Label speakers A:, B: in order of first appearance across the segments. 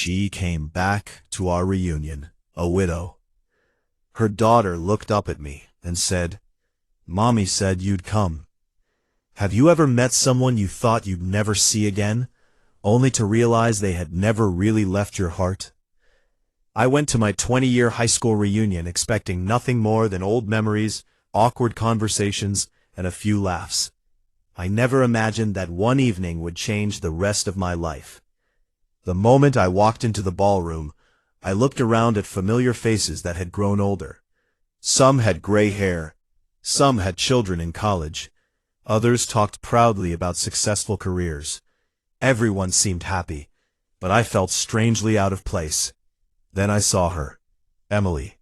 A: She came back to our reunion, a widow. Her daughter looked up at me and said, "Mommy said you'd come." Have you ever met someone you thought you'd never see again, only to realize they had never really left your heart? I went to my 20-year high school reunion expecting nothing more than old memories, awkward conversations, and a few laughs. I never imagined that one evening would change the rest of my life. The moment I walked into the ballroom, I looked around at familiar faces that had grown older. Some had gray hair, some had children in college, others talked proudly about successful careers. Everyone seemed happy, but I felt strangely out of place. Then I saw her, Emily.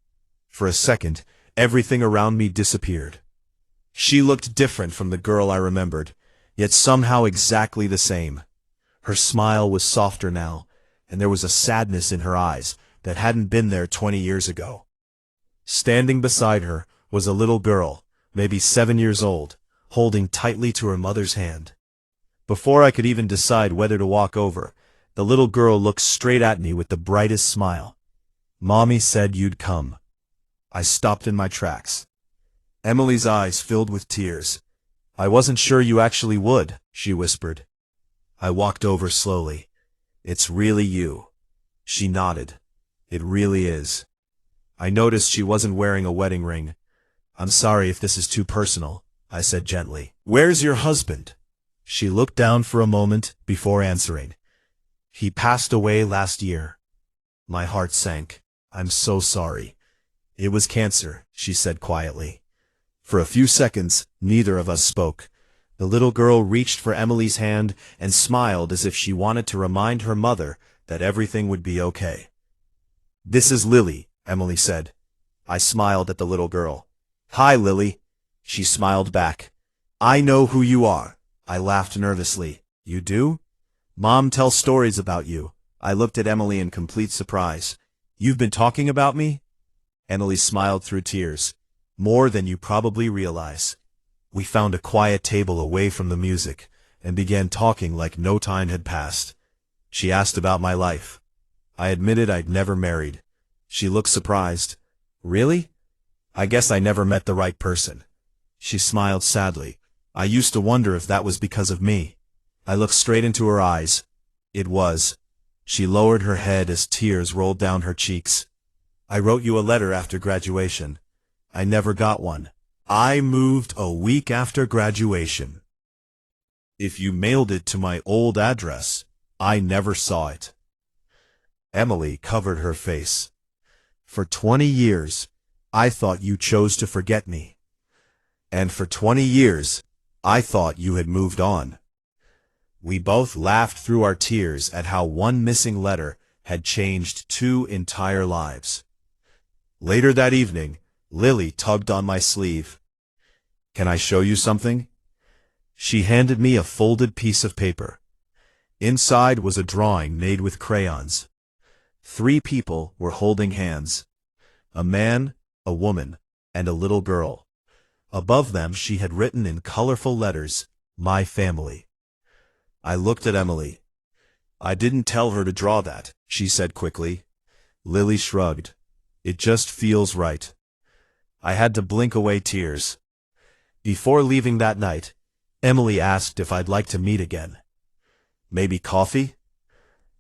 A: For a second, everything around me disappeared. She looked different from the girl I remembered, yet somehow exactly the same. Her smile was softer now, and there was a sadness in her eyes that hadn't been there 20 years ago. Standing beside her was a little girl, maybe 7 years old, holding tightly to her mother's hand. Before I could even decide whether to walk over, the little girl looked straight at me with the brightest smile. "Mommy said you'd come." I stopped in my tracks. Emily's eyes filled with tears. "I wasn't sure you actually would," she whispered. I walked over slowly. "It's really you." She nodded. "It really is." I noticed she wasn't wearing a wedding ring. "I'm sorry if this is too personal," I said gently. "Where's your husband?" She looked down for a moment before answering. "He passed away last year." My heart sank. "I'm so sorry." "It was cancer," she said quietly. For a few seconds, neither of us spoke. The little girl reached for Emily's hand and smiled as if she wanted to remind her mother that everything would be okay. "This is Lily," Emily said. I smiled at the little girl. "Hi, Lily." She smiled back. "I know who you are." I laughed nervously. "You do?" "Mom tells stories about you." I looked at Emily in complete surprise. "You've been talking about me?" Emily smiled through tears. "More than you probably realize." We found a quiet table away from the music and began talking like no time had passed. She asked about my life. I admitted I'd never married. She looked surprised. "Really? I guess I never met the right person." She smiled sadly. "I used to wonder if that was because of me." I looked straight into her eyes. It was. She lowered her head as tears rolled down her cheeks. "I wrote you a letter after graduation. I never got one." "I moved a week after graduation." "If you mailed it to my old address, I never saw it." Emily covered her face. "For 20 years, I thought you chose to forget me. And for 20 years, I thought you had moved on." We both laughed through our tears at how one missing letter had changed 2 entire lives. Later that evening, Lily tugged on my sleeve. "Can I show you something?" She handed me a folded piece of paper. Inside was a drawing made with crayons. 3 people were holding hands. A man, a woman, and a little girl. Above them she had written in colorful letters, "My family." I looked at Emily. "I didn't tell her to draw that," she said quickly. Lily shrugged. "It just feels right." I had to blink away tears. Before leaving that night, Emily asked if I'd like to meet again. "Maybe coffee?"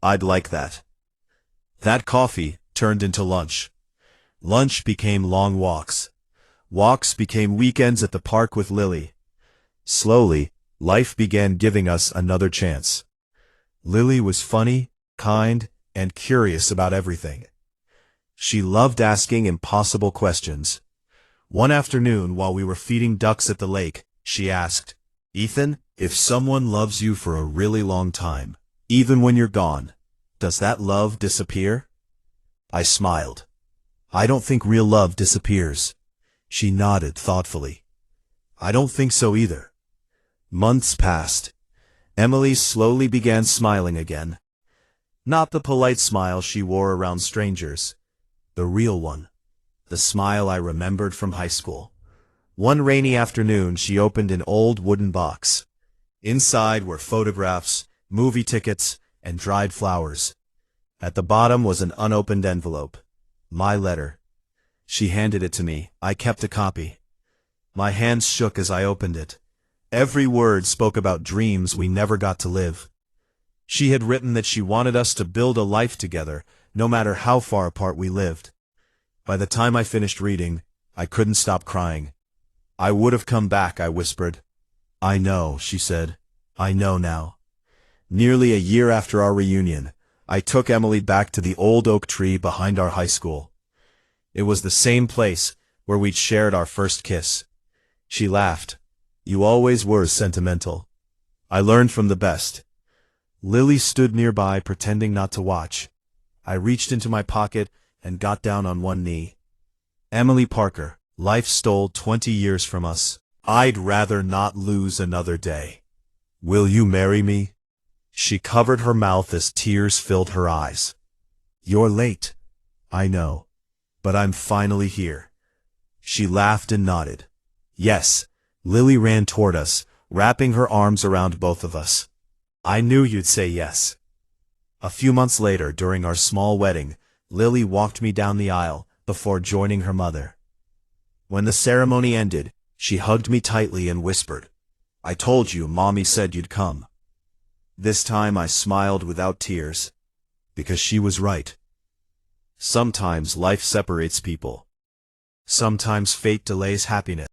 A: "I'd like that." That coffee turned into lunch. Lunch became long walks. Walks became weekends at the park with Lily. Slowly, life began giving us another chance. Lily was funny, kind, and curious about everything. She loved asking impossible questions. One afternoon, while we were feeding ducks at the lake, she asked, "Ethan, if someone loves you for a really long time, even when you're gone, does that love disappear?" I smiled. "I don't think real love disappears." She nodded thoughtfully. "I don't think so either." Months passed. Emily slowly began smiling again. Not the polite smile she wore around strangers. The real one. The smile I remembered from high school. One rainy afternoon she opened an old wooden box. Inside were photographs, movie tickets, and dried flowers. At the bottom was an unopened envelope. My letter. She handed it to me. I kept a copy. My hands shook as I opened it. Every word spoke about dreams we never got to live. She had written that she wanted us to build a life together, no matter how far apart we lived. By the time I finished reading, I couldn't stop crying. I would have come back, I whispered. I know, she said. I know now. Nearly a year after our reunion, I took Emily back to the old oak tree behind our high school. It was the same place where we'd shared our first kiss. She laughed. You always were sentimental. I learned from the best. Lily stood nearby, pretending not to watch. I reached into my pocket and got down on one knee. Emily Parker, life stole 20 years from us. I'd rather not lose another day. Will you marry me? She covered her mouth as tears filled her eyes. You're late. I know. But I'm finally here. She laughed and nodded. Yes. Lily ran toward us, wrapping her arms around both of us. I knew you'd say yes. A few months later, during our small wedding, Lily walked me down the aisle before joining her mother. When the ceremony ended, she hugged me tightly and whispered, I told you Mommy said you'd come. This time I smiled without tears, because she was right. Sometimes life separates people. Sometimes fate delays happiness.